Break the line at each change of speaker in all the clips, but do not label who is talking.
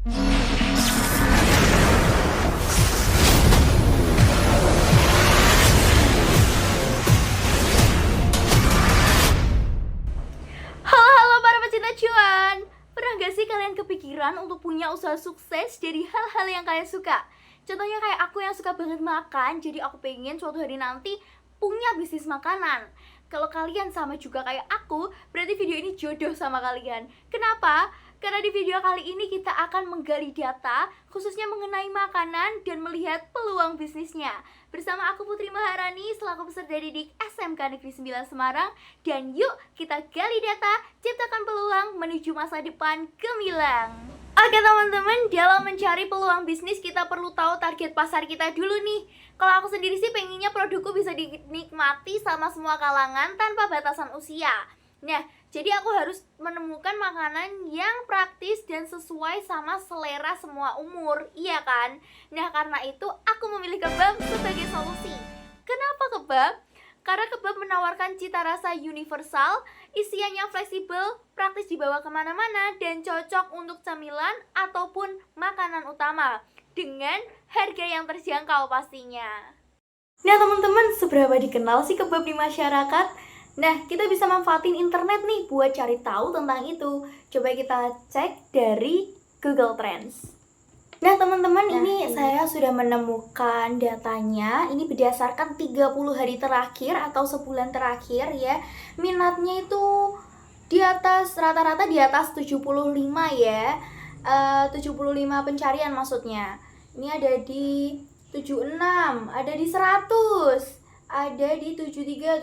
Halo para pecinta cuan. Pernah gak sih kalian kepikiran untuk punya usaha sukses dari hal-hal yang kalian suka? Contohnya kayak aku yang suka banget makan, jadi aku pengen suatu hari nanti punya bisnis makanan. Kalau kalian sama juga kayak aku, berarti video ini jodoh sama kalian. Kenapa? Karena di video kali ini kita akan menggali data khususnya mengenai makanan dan melihat peluang bisnisnya. Bersama aku Putri Maharani selaku peserta didik SMK Negeri 9 Semarang. Dan yuk kita gali data, ciptakan peluang menuju masa depan gemilang. Oke teman-teman, dalam mencari peluang bisnis kita perlu tahu target pasar kita dulu nih. Kalau aku sendiri sih pengennya produkku bisa dinikmati sama semua kalangan tanpa batasan usia. Nah, jadi aku harus menemukan makanan yang praktis dan sesuai sama selera semua umur, iya kan? Nah, karena itu aku memilih kebab sebagai solusi. Kenapa kebab? Karena kebab menawarkan cita rasa universal, isiannya fleksibel, praktis dibawa kemana-mana, dan cocok untuk camilan ataupun makanan utama dengan harga yang terjangkau pastinya. Nah teman-teman, seberapa dikenal sih kebab di masyarakat? Nah, kita bisa manfaatin internet nih buat cari tahu tentang itu. Coba kita cek dari Google Trends. Nah teman-teman, ini saya sudah menemukan datanya. Ini berdasarkan 30 hari terakhir atau sebulan terakhir ya. Minatnya itu di atas, rata-rata di atas 75 ya. 75 pencarian maksudnya. Ini ada di 76, ada di 100, ada di 73,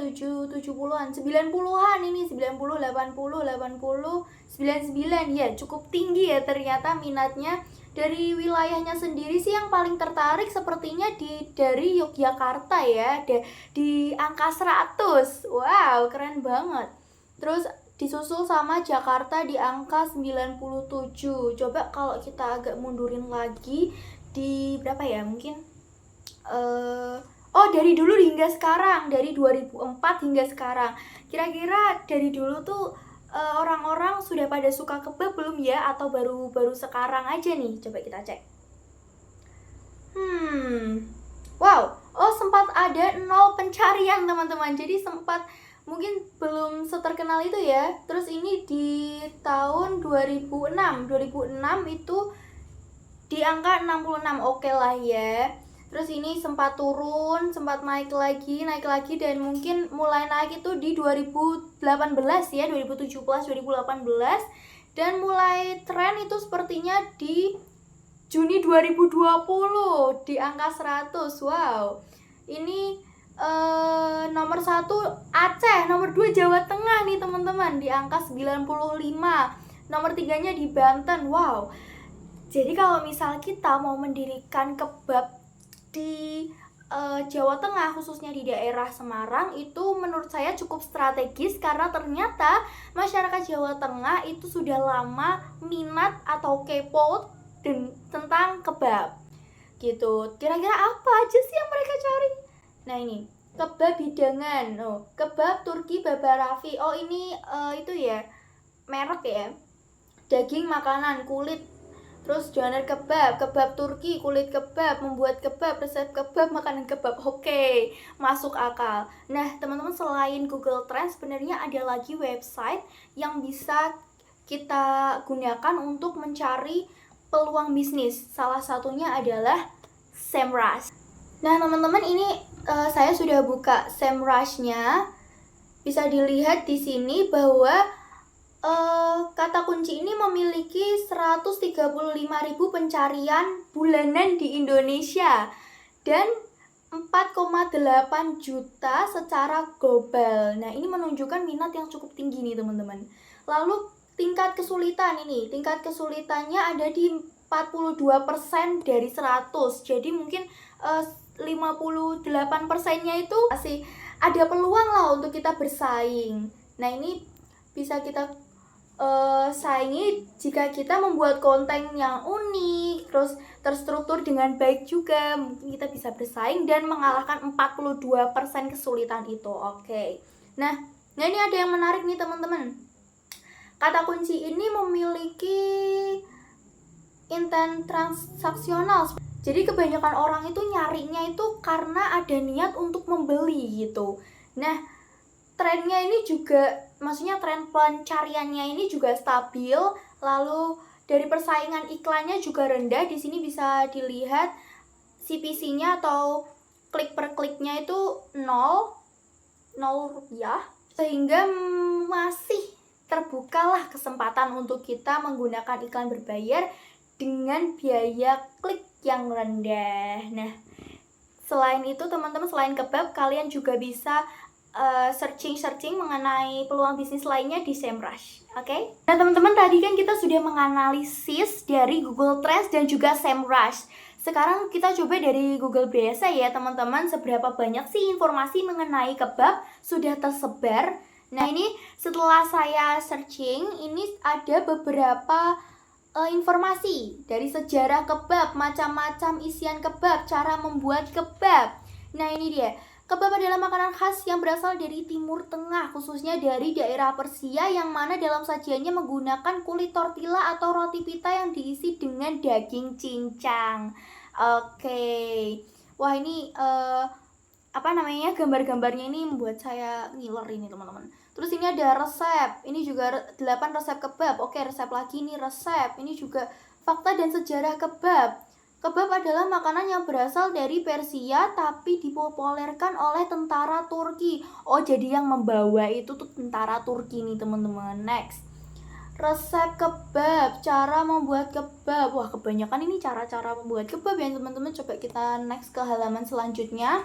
70-an, 90-an ini, 90, 80, 80, 99 ya, cukup tinggi ya ternyata minatnya. Dari wilayahnya sendiri sih yang paling tertarik sepertinya dari Yogyakarta ya, di angka 100. Wow, keren banget. Terus disusul sama Jakarta di angka 97. Coba kalau kita agak mundurin lagi di berapa ya, mungkin dari dulu hingga sekarang, dari 2004 hingga sekarang. Kira-kira dari dulu tuh orang-orang sudah pada suka kebab belum ya? Atau baru sekarang aja nih? Coba kita cek. Wow, sempat ada 0 pencarian teman-teman. Jadi sempat mungkin belum seterkenal itu ya. Terus ini di tahun 2006 itu di angka 66, oke lah ya. Terus ini sempat turun, sempat naik lagi dan mungkin mulai naik itu di 2018 ya, 2017, 2018, dan mulai tren itu sepertinya di Juni 2020 di angka 100. Wow. Ini nomor 1 Aceh, nomor 2 Jawa Tengah nih teman-teman di angka 95. Nomor 3-nya di Banten. Wow. Jadi kalau misal kita mau mendirikan kebab di Jawa Tengah, khususnya di daerah Semarang, itu menurut saya cukup strategis karena ternyata masyarakat Jawa Tengah itu sudah lama minat atau kepo tentang kebab gitu. Kira-kira apa aja sih yang mereka cari? Nah ini, kebab hidangan, kebab Turki Babarafi. Ini itu ya, merek ya. Daging, makanan, kulit. Terus genre kebab, kebab Turki, kulit kebab, membuat kebab, resep kebab, makanan kebab. Oke, masuk akal. Nah, teman-teman, selain Google Trends, sebenarnya ada lagi website yang bisa kita gunakan untuk mencari peluang bisnis. Salah satunya adalah Semrush. Nah, teman-teman, ini saya sudah buka Semrush-nya. Bisa dilihat di sini bahwa kata kunci ini memiliki 135.000 pencarian bulanan di Indonesia dan 4,8 juta secara global. Nah, ini menunjukkan minat yang cukup tinggi nih teman-teman. Lalu tingkat kesulitan ini, tingkat kesulitannya ada di 42% dari 100. Jadi mungkin 58%-nya itu masih ada peluang lah untuk kita bersaing. Nah, ini bisa kita saingi jika kita membuat konten yang unik, terus terstruktur dengan baik juga. Mungkin kita bisa bersaing dan mengalahkan 42% kesulitan itu. Oke. Nah ini ada yang menarik nih teman-teman. Kata kunci ini memiliki konten transaksional. Jadi kebanyakan orang itu nyarinya itu karena ada niat untuk membeli gitu. Nah, trennya ini juga, maksudnya tren pencariannya ini juga stabil. Lalu dari persaingan iklannya juga rendah. Di sini bisa dilihat CPC-nya atau klik per kliknya itu 0 rupiah. Sehingga masih terbukalah kesempatan untuk kita menggunakan iklan berbayar dengan biaya klik yang rendah. Nah, selain itu teman-teman, selain kebab, kalian juga bisa searching mengenai peluang bisnis lainnya di SEMrush. Oke? Nah teman-teman, tadi kan kita sudah menganalisis dari Google Trends dan juga SEMrush. Sekarang kita coba dari Google biasa ya teman-teman, seberapa banyak sih informasi mengenai kebab sudah tersebar. Nah ini setelah saya searching, ini ada beberapa informasi dari sejarah kebab, macam-macam isian kebab, cara membuat kebab. Nah ini dia. Kebab adalah makanan khas yang berasal dari Timur Tengah, khususnya dari daerah Persia, yang mana dalam sajiannya menggunakan kulit tortilla atau roti pita yang diisi dengan daging cincang. Oke. Wah ini gambar-gambarnya ini membuat saya ngiler ini teman-teman. Terus ini ada resep, ini juga 8 resep kebab. Oke, resep lagi, ini resep, ini juga fakta dan sejarah kebab. Kebab adalah makanan yang berasal dari Persia tapi dipopulerkan oleh tentara Turki. Oh, jadi yang membawa itu tuh tentara Turki nih teman-teman. Next, resep kebab, cara membuat kebab. Wah, kebanyakan ini cara-cara membuat kebab ya teman-teman. Coba kita next ke halaman selanjutnya.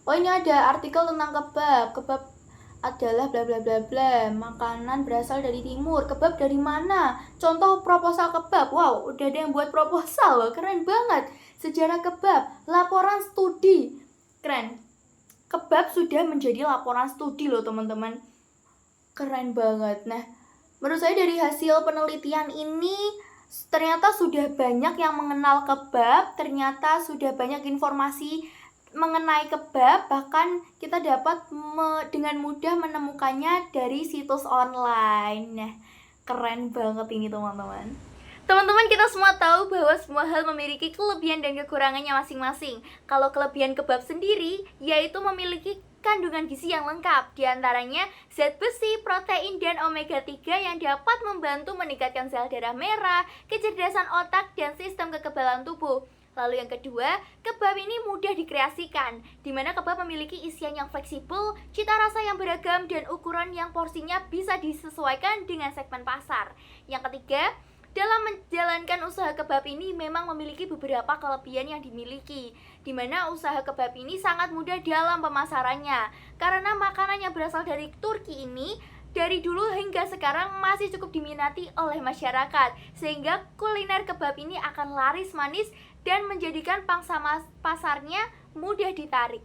Oh, ini ada artikel tentang kebab. Kebab adalah bla bla bla bla, makanan berasal dari timur. Kebab dari mana? Contoh proposal kebab. Wow, udah ada yang buat proposal loh, keren banget. Sejarah kebab, laporan studi, keren. Kebab sudah menjadi laporan studi loh teman-teman, keren banget. Nah, menurut saya dari hasil penelitian ini ternyata sudah banyak yang mengenal kebab, ternyata sudah banyak informasi mengenai kebab, bahkan kita dapat dengan mudah menemukannya dari situs online. Nah, keren banget ini teman-teman. Teman-teman, kita semua tahu bahwa semua hal memiliki kelebihan dan kekurangannya masing-masing. Kalau kelebihan kebab sendiri, yaitu memiliki kandungan gizi yang lengkap, diantaranya zat besi, protein, dan omega 3 yang dapat membantu meningkatkan sel darah merah, kecerdasan otak, dan sistem kekebalan tubuh. Lalu yang kedua, kebab ini mudah dikreasikan, di mana kebab memiliki isian yang fleksibel, cita rasa yang beragam, dan ukuran yang porsinya bisa disesuaikan dengan segmen pasar. Yang ketiga, dalam menjalankan usaha kebab ini memang memiliki beberapa kelebihan yang dimiliki, di mana usaha kebab ini sangat mudah dalam pemasarannya, karena makanan yang berasal dari Turki ini dari dulu hingga sekarang masih cukup diminati oleh masyarakat, sehingga kuliner kebab ini akan laris manis dan menjadikan pangsa pasarnya mudah ditarik.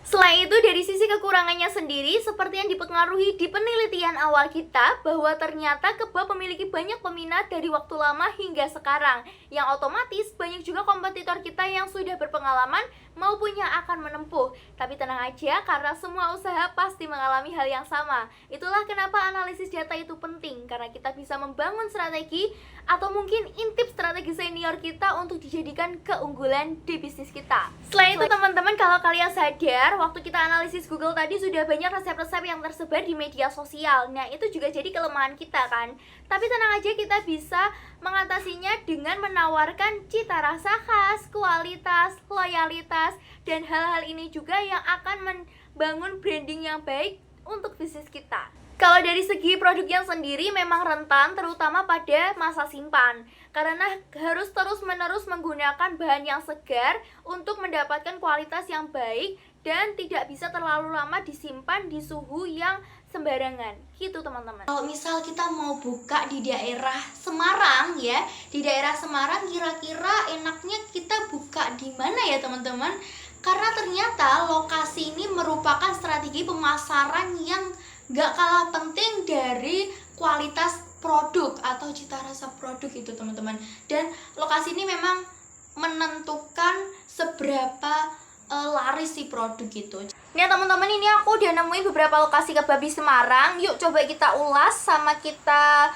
Selain itu, dari sisi kekurangannya sendiri, seperti yang dipengaruhi di penelitian awal kita, bahwa ternyata kebab memiliki banyak peminat dari waktu lama hingga sekarang, yang otomatis banyak juga kompetitor kita yang sudah berpengalaman maupun yang akan menempuh. Tapi tenang aja, karena semua usaha pasti mengalami hal yang sama. Itulah kenapa analisis data itu penting, karena kita bisa membangun strategi atau mungkin intip strategi senior kita untuk dijadikan keunggulan di bisnis kita. Selain itu teman-teman, kalau kalian sadar, waktu kita analisis Google tadi sudah banyak resep-resep yang tersebar di media sosial. Nah, itu juga jadi kelemahan kita kan. Tapi tenang aja, kita bisa mengatasinya dengan menawarkan cita rasa khas, kualitas, loyalitas, dan hal-hal ini juga yang akan membangun branding yang baik untuk bisnis kita. Kalau dari segi produk yang sendiri memang rentan terutama pada masa simpan, karena harus terus-menerus menggunakan bahan yang segar untuk mendapatkan kualitas yang baik dan tidak bisa terlalu lama disimpan di suhu yang sembarangan. Gitu teman-teman. Kalau misal kita mau buka di daerah Semarang ya, di daerah Semarang kira-kira enaknya kita buka di mana ya teman-teman? Karena ternyata lokasi ini merupakan strategi pemasaran yang gak kalah penting dari kualitas produk atau cita rasa produk itu teman-teman. Dan lokasi ini memang menentukan seberapa laris si produk itu. Nah teman-teman, ini aku udah nemuin beberapa lokasi kebab di Semarang. Yuk coba kita ulas sama kita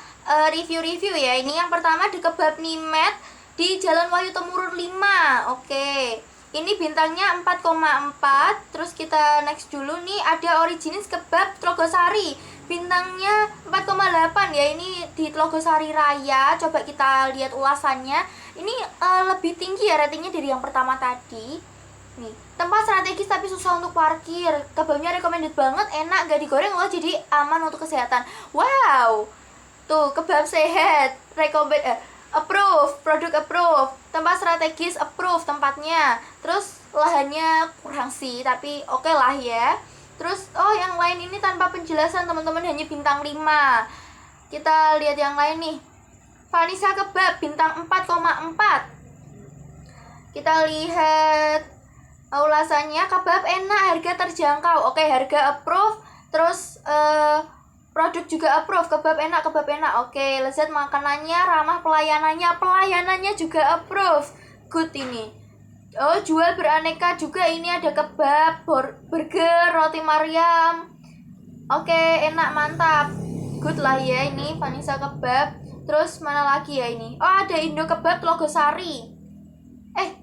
review-review ya. Ini yang pertama di Kebab Nimet. di Jalan Wahyu Temurun 5. Oke. Ini bintangnya 4,4. Terus kita next dulu nih, ada Originis Kebab Tlogosari. Bintangnya 4,8 ya. Ini di Tlogosari Raya. Coba kita lihat ulasannya. Ini lebih tinggi ya ratingnya dari yang pertama tadi. Nih, tempat strategis tapi susah untuk parkir. Kebabnya recommended banget, enak, gak digoreng loh, jadi aman untuk kesehatan. Wow. Tuh, kebab sehat, recommend approve, produk approve. Tempat strategis approve tempatnya. Terus lahannya kurang sih, tapi oke lah ya. Terus yang lain ini tanpa penjelasan teman-teman, hanya bintang 5. Kita lihat yang lain nih. Vanessa Kebab bintang 4,4. Kita lihat ulasannya, kebab enak, harga terjangkau. Oke, harga approve. Terus produk juga approve, kebab enak. Oke, lezat makanannya, ramah pelayanannya juga approve. Good ini. Jual beraneka juga, ini ada kebab, burger, roti Mariam. Oke, enak, mantap. Good lah ya ini Vanessa Kebab. Terus mana lagi ya ini? Ada Indo Kebab Tlogosari.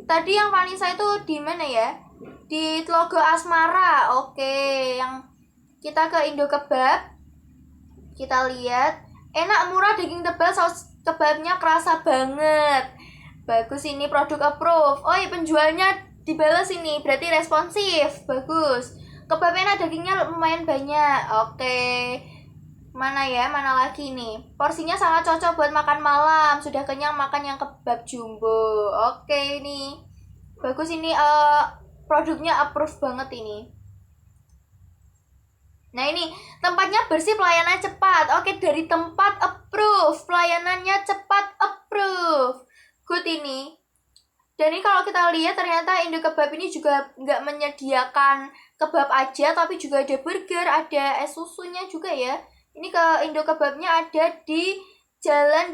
Tadi yang Vanessa itu di mana ya? Di Tlogo Asmara. Oke, yang kita ke Indo Kebab. Kita lihat. Enak, murah, daging tebal, saus kebabnya kerasa banget. Bagus ini, produk approve. Penjualnya dibalas ini, berarti responsif. Bagus. Kebab enak, dagingnya lumayan banyak. Oke. Mana lagi nih? Porsinya sangat cocok buat makan malam. Sudah kenyang, makan yang kebab jumbo. Oke nih. Bagus ini, produknya approve banget ini. Nah ini, tempatnya bersih, pelayanan cepat. Oke, dari tempat approve, pelayanannya cepat approve. Good ini. Dan ini kalau kita lihat ternyata Indo Kebab ini juga nggak menyediakan kebab aja, tapi juga ada burger, ada es susunya juga ya. Ini ke Indo Kebabnya ada di Jalan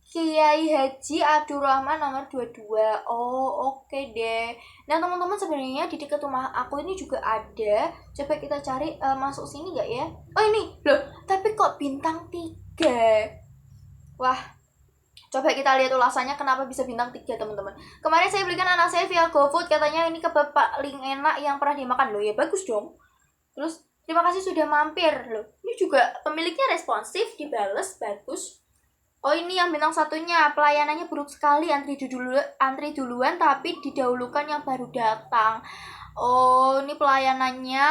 Kiai Haji Abdurrahman nomor 22. Oke deh. Nah teman-teman, sebenarnya di dekat rumah aku ini juga ada. Coba kita cari, masuk sini nggak ya? Ini loh, tapi kok bintang 3. Wah, coba kita lihat ulasannya kenapa bisa bintang 3 teman-teman. Kemarin saya belikan anak saya via GoFood, katanya ini kebab paling enak yang pernah dimakan. Loh ya, bagus dong. Terus terima kasih sudah mampir. Loh, ini juga pemiliknya responsif, dibales, bagus. Ini yang bintang 1-nya, pelayanannya buruk sekali, antri duluan tapi didahulukan yang baru datang. Ini pelayanannya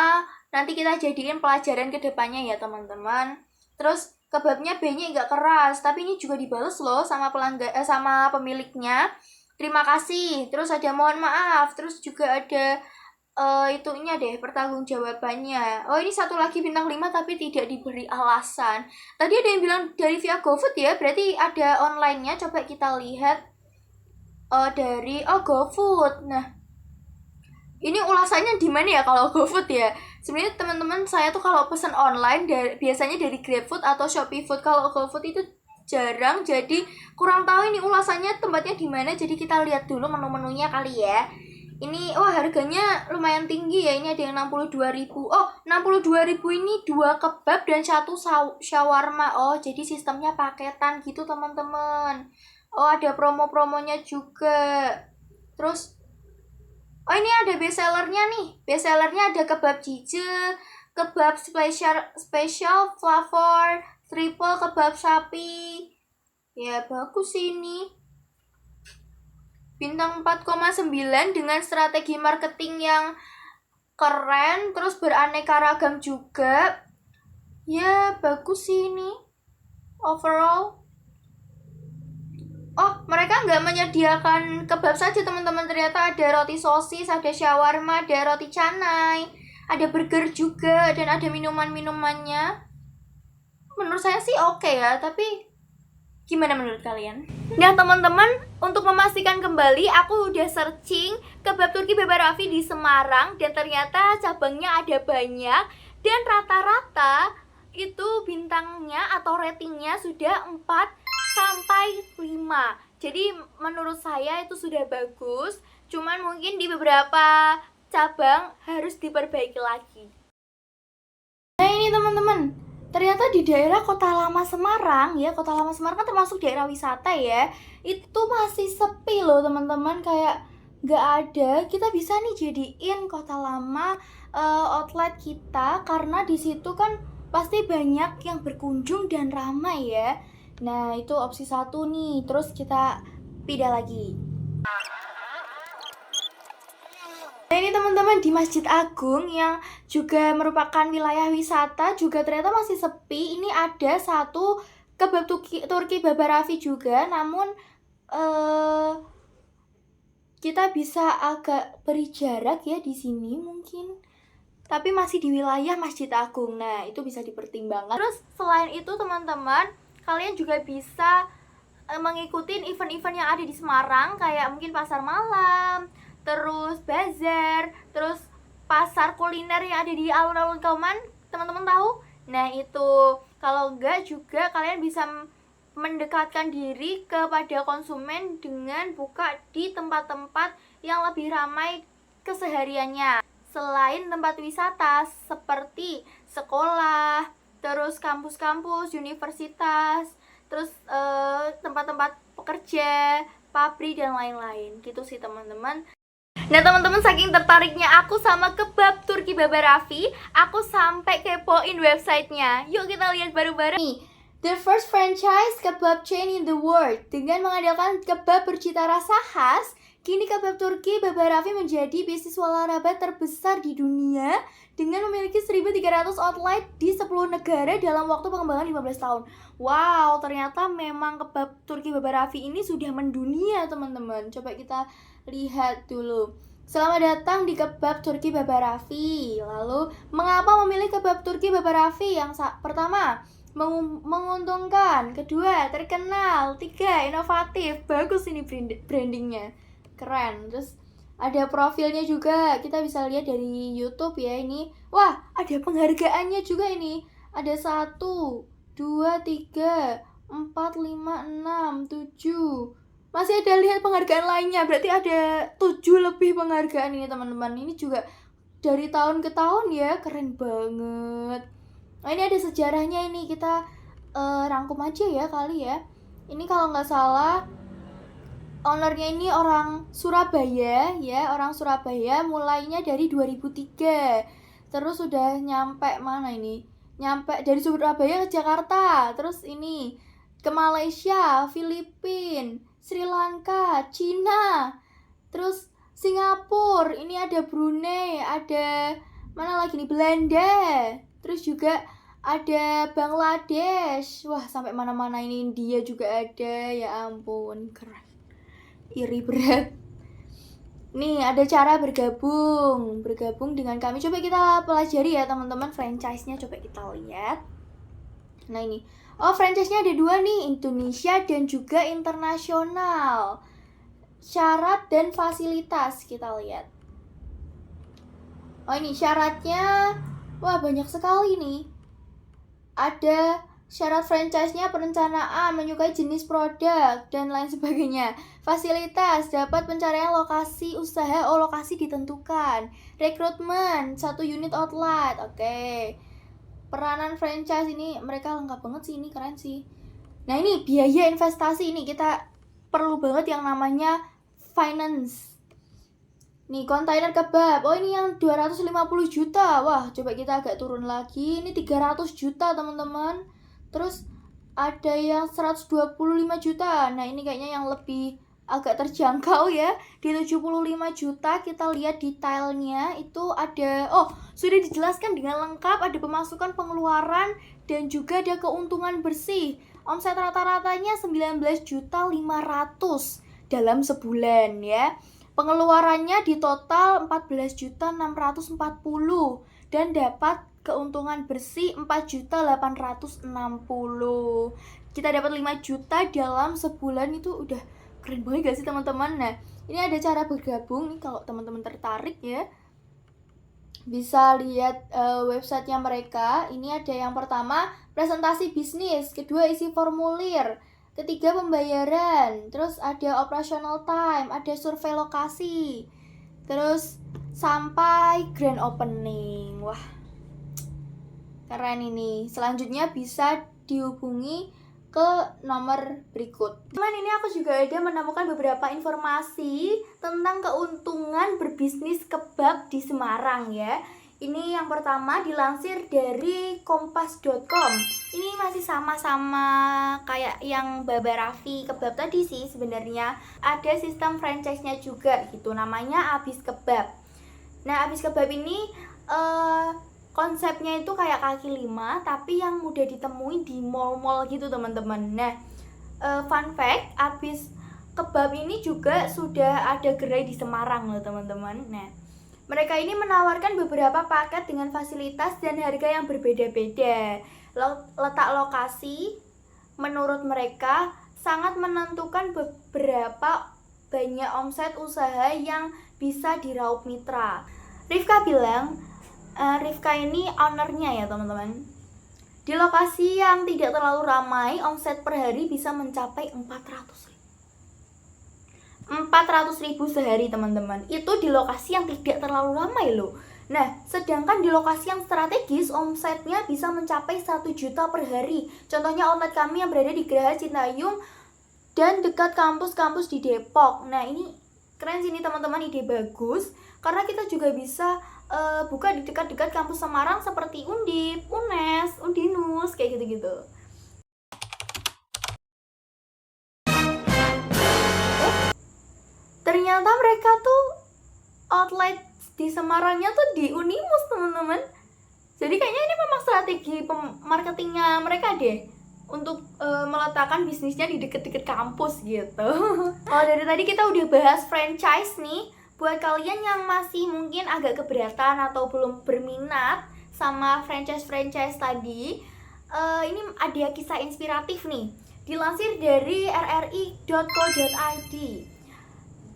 nanti kita jadiin pelajaran ke depannya ya teman-teman. Terus kebabnya B-nya nggak keras, tapi ini juga dibales loh sama sama pemiliknya. Terima kasih. Terus ada mohon maaf. Terus juga ada itunya deh, pertanggungjawabannya. Ini satu lagi bintang 5 tapi tidak diberi alasan. Tadi ada yang bilang dari via GoFood ya, berarti ada online-nya. Coba kita lihat dari GoFood. Nah, ini ulasannya di mana ya kalau GoFood ya? Sebenarnya teman-teman, saya tuh kalau pesan online biasanya dari GrabFood atau ShopeeFood. Kalau GoFood itu jarang, jadi kurang tahu ini ulasannya tempatnya di mana. Jadi kita lihat dulu menu-menunya kali ya. Ini harganya lumayan tinggi ya. Ini ada yang 62.000. 62.000 ini 2 kebab dan 1 shawarma. Jadi sistemnya paketan gitu teman-teman. Ada promo-promonya juga. Terus ini ada bestsellernya nih. Bestsellernya ada kebab jije, kebab special flavor, triple kebab sapi. Ya bagus ini. Bintang 4,9 dengan strategi marketing yang keren, terus beraneka ragam juga. Ya, bagus sih ini. Overall. Mereka nggak menyediakan kebab saja teman-teman. Ternyata ada roti sosis, ada shawarma, ada roti canai, ada burger juga, dan ada minuman-minumannya. Menurut saya sih oke ya, tapi gimana menurut kalian? Nah teman-teman, untuk memastikan kembali, aku udah searching kebab Turki Baba Raffi di Semarang, dan ternyata cabangnya ada banyak, dan rata-rata itu bintangnya atau ratingnya sudah 4 sampai 5. Jadi menurut saya itu sudah bagus, cuman mungkin di beberapa cabang harus diperbaiki lagi. Nah ini teman-teman, Ternyata di daerah Kota Lama Semarang ya, Kota Lama Semarang kan termasuk daerah wisata ya, itu masih sepi loh teman-teman, kayak nggak ada. Kita bisa nih jadiin Kota Lama outlet kita, karena di situ kan pasti banyak yang berkunjung dan ramai ya. Nah itu opsi satu nih, terus kita pindah lagi. Nah ini teman-teman, di Masjid Agung yang juga merupakan wilayah wisata juga ternyata masih sepi. Ini ada satu kebab Turki Baba Raffi juga, namun kita bisa agak beri jarak ya di sini mungkin. Tapi masih di wilayah Masjid Agung. Nah, itu bisa dipertimbangkan. Terus selain itu teman-teman, kalian juga bisa mengikuti event-event yang ada di Semarang, kayak mungkin pasar malam, terus bazar, terus pasar kuliner yang ada di alun-alun Kauman, teman-teman tahu? Nah itu, kalau enggak juga kalian bisa mendekatkan diri kepada konsumen dengan buka di tempat-tempat yang lebih ramai kesehariannya. Selain tempat wisata seperti sekolah, terus kampus-kampus, universitas, terus tempat-tempat pekerja, pabrik dan lain-lain. Gitu sih teman-teman. Nah teman-teman, saking tertariknya aku sama kebab Turki Baba Raffi, aku sampai kepoin websitenya. Yuk kita lihat bareng-bareng. Nih, the first franchise kebab chain in the world. Dengan mengandalkan kebab bercita rasa khas, kini kebab Turki Baba Raffi menjadi bisnis waralaba terbesar di dunia dengan memiliki 1.300 outlet di 10 negara dalam waktu pengembangan 15 tahun. Wow, ternyata memang kebab Turki Baba Raffi ini sudah mendunia teman-teman. Coba kita lihat dulu. Selamat datang di kebab Turki Baba Raffi. Lalu, mengapa memilih kebab Turki Baba Raffi? Yang pertama, menguntungkan. Kedua, terkenal. Tiga, inovatif. Bagus ini brandingnya, keren. Terus ada profilnya juga, kita bisa lihat dari YouTube ya ini. Wah, ada penghargaannya juga ini. Ada 1, 2, 3, 4, 5, 6, 7. Masih ada lihat penghargaan lainnya, berarti ada 7 lebih penghargaan ini teman-teman. Ini juga dari tahun ke tahun ya, keren banget. Nah ini ada sejarahnya, ini kita rangkum aja ya kali ya. Ini kalau nggak salah ownernya ini orang Surabaya ya, orang Surabaya, mulainya dari 2003. Terus udah nyampe mana ini? Nyampe dari Surabaya ke Jakarta. Terus ini ke Malaysia, Filipina, Sri Lanka, Cina, terus Singapura, ini ada Brunei, ada mana lagi nih, Belanda, terus juga ada Bangladesh. Wah, sampai mana-mana ini, India juga ada. Ya ampun, keren, iri berat. Nih ada cara bergabung dengan kami. Coba kita pelajari ya teman-teman, franchise-nya coba kita lihat. Nah ini, oh franchise-nya ada 2 nih, Indonesia dan juga internasional. Syarat dan fasilitas kita lihat. Oh ini syaratnya, wah banyak sekali nih. Ada syarat franchise-nya perencanaan, menyukai jenis produk, dan lain sebagainya. Fasilitas, dapat pencarian lokasi usaha, lokasi ditentukan. Rekrutmen, 1 unit outlet, oke. Peranan franchise ini mereka lengkap banget sih, ini keren sih. Nah ini biaya investasi, ini kita perlu banget yang namanya finance. Nih kontainer kebab, oh ini yang 250 juta. Wah coba kita agak turun lagi, ini 300 juta teman-teman. Terus ada yang 125 juta. Nah ini kayaknya yang lebih agak terjangkau ya. Di 75 juta kita lihat detailnya itu ada, oh sudah dijelaskan dengan lengkap, ada pemasukan, pengeluaran, dan juga ada keuntungan bersih. Omset rata-ratanya 19.500 dalam sebulan ya. Pengeluarannya di total 14.640 dan dapat keuntungan bersih 4.860. Kita dapat 5 juta dalam sebulan, itu udah keren banget gak sih teman-teman? Nah, ini ada cara bergabung nih, kalau teman-teman tertarik ya. Bisa lihat websitenya mereka. Ini ada yang pertama, presentasi bisnis. Kedua, isi formulir. Ketiga, pembayaran. Terus ada operational time, ada survei lokasi. Terus sampai grand opening. Wah, Keren ini. Selanjutnya bisa dihubungi ke nomor berikut. Teman, ini aku juga ada menemukan beberapa informasi tentang keuntungan berbisnis kebab di Semarang ya. Ini yang pertama dilansir dari kompas.com. Ini masih sama-sama kayak yang Baba Raffi kebab tadi sih sebenarnya. Ada sistem franchise-nya juga gitu, namanya Abis Kebab. Nah, Abis Kebab ini konsepnya itu kayak kaki lima, tapi yang mudah ditemui di mall-mall gitu teman-teman. Nah, fun fact, Abis Kebab ini juga sudah ada gerai di Semarang loh teman-teman. Nah, mereka ini menawarkan beberapa paket dengan fasilitas dan harga yang berbeda-beda. Letak lokasi menurut mereka sangat menentukan beberapa banyak omset usaha yang bisa diraup mitra. Rifka bilang, Rifka ini ownernya ya teman-teman. Di lokasi yang tidak terlalu ramai, omset per hari bisa mencapai 400.000 sehari teman-teman. Itu di lokasi yang tidak terlalu ramai loh. Nah, sedangkan di lokasi yang strategis omsetnya bisa mencapai 1 juta per hari. Contohnya outlet kami yang berada di Geraha Cintayung dan dekat kampus-kampus di Depok. Nah, ini keren sih nih teman-teman, ide bagus. Karena kita juga bisa buka di dekat-dekat kampus Semarang seperti Undip, UNES, Undinus, kayak gitu-gitu. Ternyata mereka tuh outlet di Semarangnya tuh di Unimus teman-teman. Jadi kayaknya ini memang strategi marketingnya mereka deh untuk meletakkan bisnisnya di deket-deket kampus gitu. Kalau dari tadi kita udah bahas franchise nih, buat kalian yang masih mungkin agak keberatan atau belum berminat sama franchise tadi, ini ada kisah inspiratif nih, dilansir dari rri.co.id.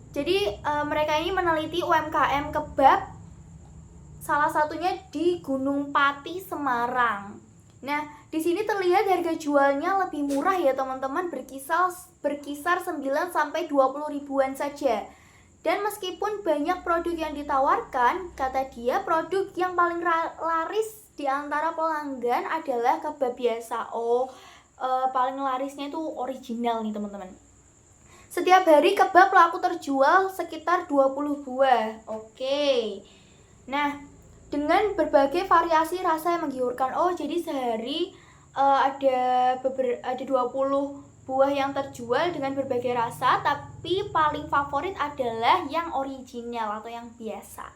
Jadi mereka ini meneliti UMKM kebab, salah satunya di Gunung Pati, Semarang. Nah, di sini terlihat harga jualnya lebih murah ya teman-teman, berkisar 9 sampai 20 ribuan saja. Dan meskipun banyak produk yang ditawarkan, kata dia produk yang paling laris di antara pelanggan adalah kebab biasa. Paling larisnya itu original nih teman-teman. Setiap hari kebab laku terjual sekitar 20 buah. Oke. Nah, dengan berbagai variasi rasa yang menggiurkan. Jadi sehari ada 20 buah yang terjual dengan berbagai rasa, tapi paling favorit adalah yang original atau yang biasa.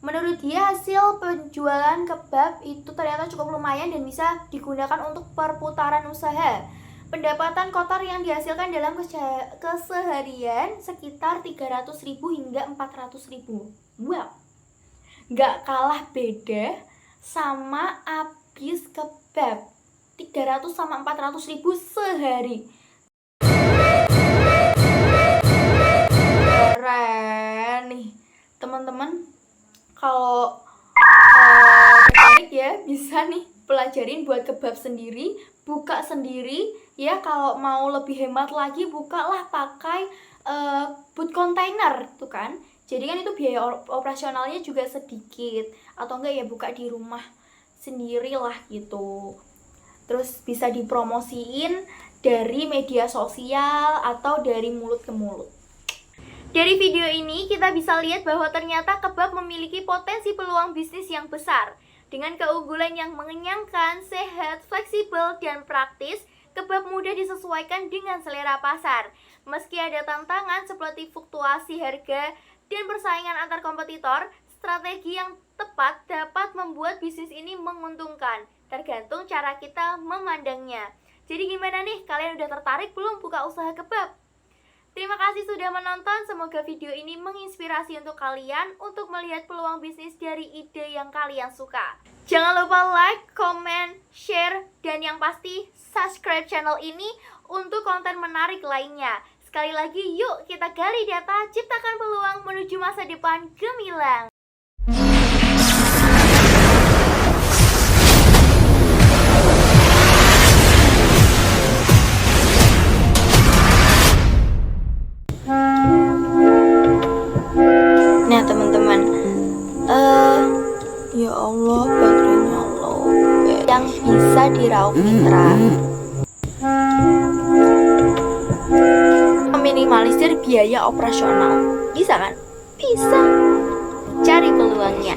Menurut dia, hasil penjualan kebab itu ternyata cukup lumayan dan bisa digunakan untuk perputaran usaha. Pendapatan kotor yang dihasilkan dalam keseharian sekitar 300.000 hingga 400.000. Wow, gak kalah beda sama Abis Kebab, 300 sama 400.000 sehari. Keren nih teman-teman. Kalau tertarik ya, bisa nih pelajarin buat kebab sendiri, buka sendiri ya. Kalau mau lebih hemat lagi, bukalah pakai boot container tuh kan. Jadi kan itu biaya operasionalnya juga sedikit. Atau enggak ya buka di rumah sendirilah gitu. Terus bisa dipromosiin dari media sosial atau dari mulut ke mulut. Dari video ini kita bisa lihat bahwa ternyata kebab memiliki potensi peluang bisnis yang besar. Dengan keunggulan yang mengenyangkan, sehat, fleksibel, dan praktis, kebab mudah disesuaikan dengan selera pasar. Meski ada tantangan seperti fluktuasi harga dan persaingan antar kompetitor, strategi yang tepat dapat membuat bisnis ini menguntungkan, tergantung cara kita memandangnya. Jadi gimana nih, kalian udah tertarik belum buka usaha kebab? Terima kasih sudah menonton, semoga video ini menginspirasi untuk kalian untuk melihat peluang bisnis dari ide yang kalian suka. Jangan lupa like, comment, share, dan yang pasti subscribe channel ini untuk konten menarik lainnya. Sekali lagi, yuk kita gali data, ciptakan peluang menuju masa depan gemilang. Nah teman-teman, ya Allah, baterainya low. atau mitra. Meminimalisir biaya operasional. Bisa kan? Bisa. Cari peluangnya.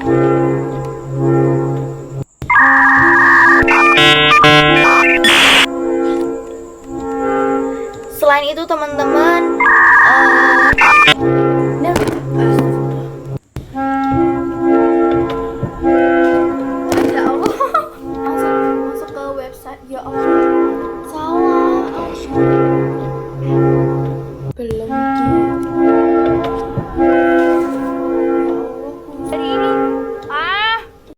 Selain itu teman-teman, nah